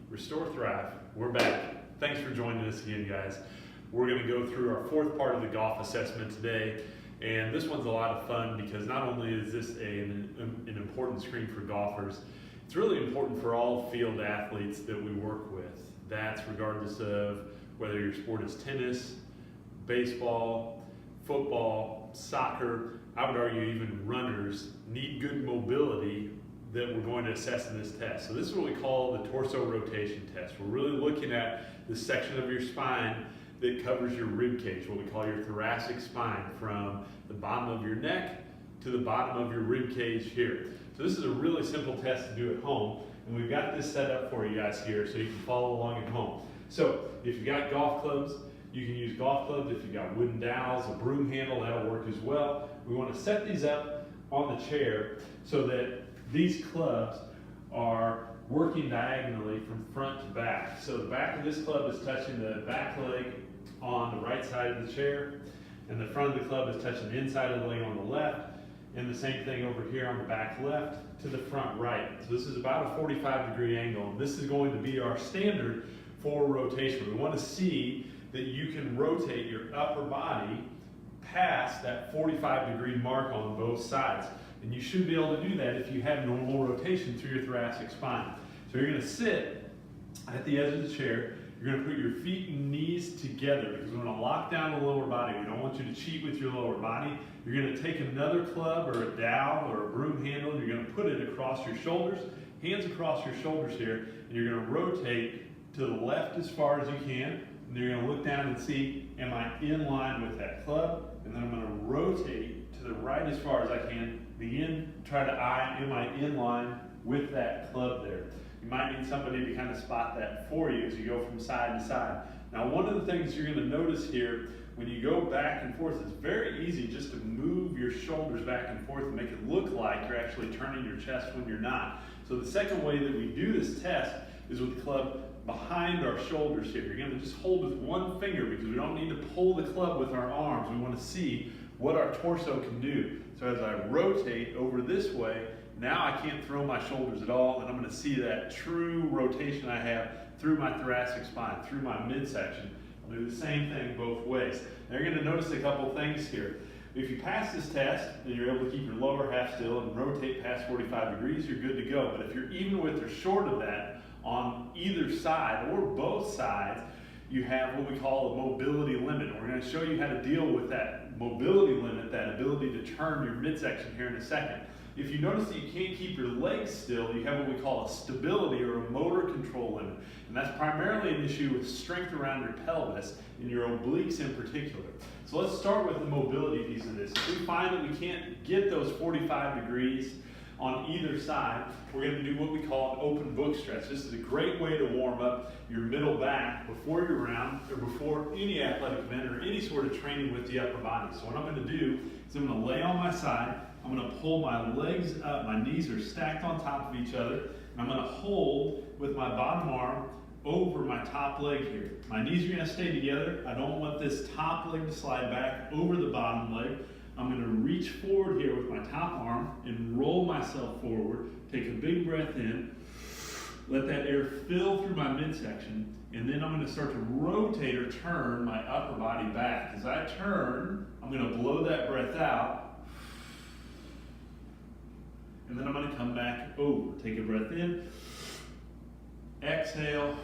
Restore Thrive. We're back. Thanks for joining us again, guys. We're going to go through our fourth part of the golf assessment today, and this one's a lot of fun because not only is this an important screen for golfers, it's really important for all field athletes that we work with. That's regardless of whether your sport is tennis, baseball, football, soccer. I would argue even runners need good mobility that we're going to assess in this test. So this is what we call the torso rotation test. We're really looking at the section of your spine that covers your rib cage, what we call your thoracic spine, from the bottom of your neck to the bottom of your rib cage here. So this is a really simple test to do at home, and we've got this set up for you guys here so you can follow along at home. So if you've got golf clubs, you can use golf clubs. If you've got wooden dowels, a broom handle, that'll work as well. We want to set these up on the chair so that these clubs are working diagonally from front to back. So the back of this club is touching the back leg on the right side of the chair, and the front of the club is touching the inside of the leg on the left, and the same thing over here on the back left to the front right. So this is about a 45-degree angle, and this is going to be our standard for rotation. We want to see that you can rotate your upper body past that 45-degree mark on both sides. And you should be able to do that if you have normal rotation through your thoracic spine. So you're going to sit at the edge of the chair. You're going to put your feet and knees together because we're going to lock down the lower body. We don't want you to cheat with your lower body. You're going to take another club or a dowel or a broom handle, and you're going to put it across your shoulders, hands across your shoulders here, and you're going to rotate to the left as far as you can. And you're going to look down and see, am I in line with that club? And then I'm going to rotate to the right as far as I can. Begin, try to am I in line with that club there? You might need somebody to kind of spot that for you as you go from side to side. Now, one of the things you're going to notice here, when you go back and forth, it's very easy just to move your shoulders back and forth and make it look like you're actually turning your chest when you're not. So the second way that we do this test is with the club behind our shoulders here. You're going to just hold with one finger because we don't need to pull the club with our arms. We want to see what our torso can do. So as I rotate over this way, now I can't throw my shoulders at all, and I'm going to see that true rotation I have through my thoracic spine, through my midsection. I'll do the same thing both ways. Now you're going to notice a couple things here. If you pass this test and you're able to keep your lower half still and rotate past 45 degrees, you're good to go. But if you're even with or short of that on either side or both sides, you have what we call a mobility limit. We're going to show you how to deal with that mobility limit, that ability to turn your midsection here in a second. If you notice that you can't keep your legs still, you have what we call a stability or a motor control limit. And that's primarily an issue with strength around your pelvis and your obliques in particular. So let's start with the mobility piece of this. If we find that we can't get those 45 degrees on either side, we're going to do what we call an open book stretch. This is a great way to warm up your middle back before your round or before any athletic event or any sort of training with the upper body. So what I'm going to do is I'm going to lay on my side. I'm going to pull my legs up. My knees are stacked on top of each other. And I'm going to hold with my bottom arm over my top leg here. My knees are going to stay together. I don't want this top leg to slide back over the bottom leg. I'm going to reach forward here with my top arm and roll myself forward. Take a big breath in. Let that air fill through my midsection. And then I'm going to start to rotate or turn my upper body back. As I turn, I'm going to blow that breath out. And then I'm going to come back over. Take a breath in. Exhale.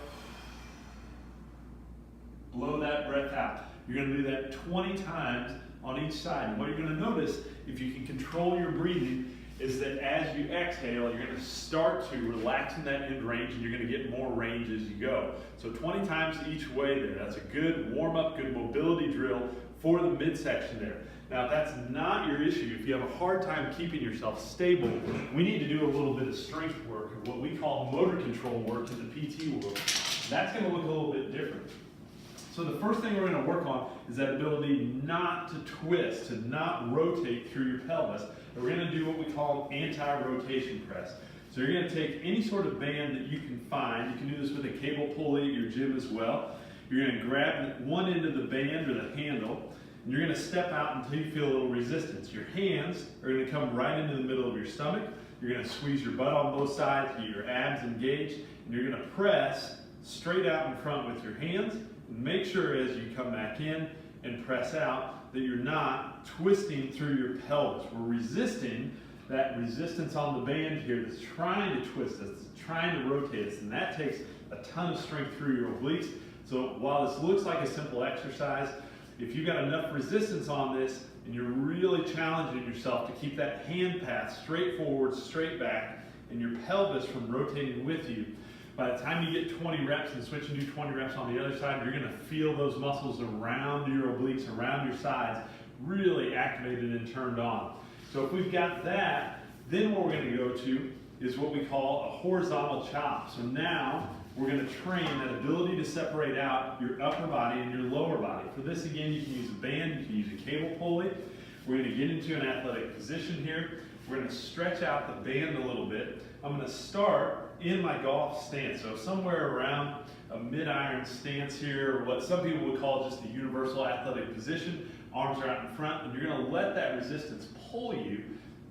Blow that breath out. You're going to do that 20 times on each side. And what you're going to notice, if you can control your breathing, is that as you exhale, you're going to start to relax in that end range, and you're going to get more range as you go. So 20 times each way there. That's a good warm-up, good mobility drill for the midsection there. Now, if that's not your issue, if you have a hard time keeping yourself stable, we need to do a little bit of strength work, or what we call motor control work in the PT world. That's going to look a little bit different. So the first thing we're going to work on is that ability not to twist, to not rotate through your pelvis. And we're going to do what we call an anti-rotation press. So you're going to take any sort of band that you can find. You can do this with a cable pulley at your gym as well. You're going to grab one end of the band or the handle, and you're going to step out until you feel a little resistance. Your hands are going to come right into the middle of your stomach. You're gonna squeeze your butt on both sides, get your abs engaged, and you're gonna press straight out in front with your hands. And make sure as you come back in and press out that you're not twisting through your pelvis. We're resisting that resistance on the band here that's trying to twist us, trying to rotate us, and that takes a ton of strength through your obliques. So while this looks like a simple exercise, if you've got enough resistance on this and you're really challenging yourself to keep that hand path straight forward, straight back, and your pelvis from rotating with you, by the time you get 20 reps and switch and do 20 reps on the other side, you're gonna feel those muscles around your obliques, around your sides, really activated and turned on. So if we've got that, then what we're gonna go to is what we call a horizontal chop. So now we're gonna train that ability to separate out your upper body and your lower body. For this, again, you can use a band, you can use a cable pulley. We're gonna get into an athletic position here. We're gonna stretch out the band a little bit. I'm gonna start in my golf stance, so somewhere around a mid-iron stance here, or what some people would call just a universal athletic position. Arms are out in front, and you're gonna let that resistance pull you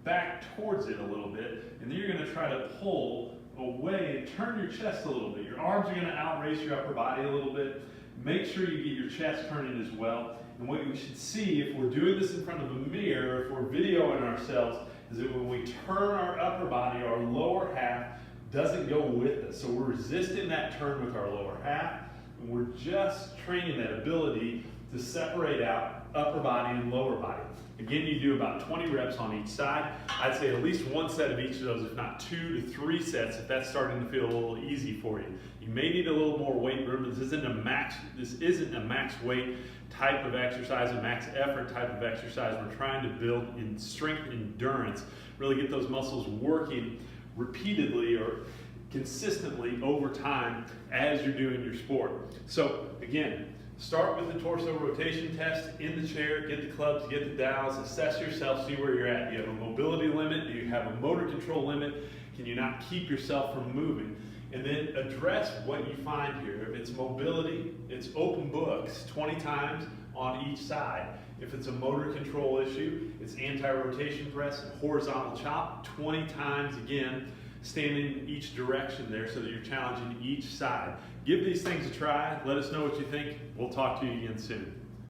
back towards it a little bit, and then you're gonna try to pull away and turn your chest a little bit. Your arms are gonna outrace your upper body a little bit. Make sure you get your chest turning as well. And what we should see if we're doing this in front of a mirror, if we're videoing ourselves, is that when we turn our upper body, our lower half doesn't go with us. So we're resisting that turn with our lower half, and we're just training that ability to separate out upper body and lower body. Again, you do about 20 reps on each side. I'd say at least one set of each of those, if not 2 to 3 sets, if that's starting to feel a little easy for you. You may need a little more weight room. This isn't a max weight type of exercise, a max effort type of exercise. We're trying to build in strength and endurance, really get those muscles working repeatedly or consistently over time as you're doing your sport. So again, start with the torso rotation test in the chair, get the clubs, get the dowels, assess yourself, see where you're at. Do you have a mobility limit? Do you have a motor control limit? Can you not keep yourself from moving? And then address what you find here. If it's mobility, it's open books 20 times on each side. If it's a motor control issue, it's anti-rotation press and horizontal chop 20 times again, standing in each direction there so that you're challenging each side. Give these things a try. Let us know what you think. We'll talk to you again soon.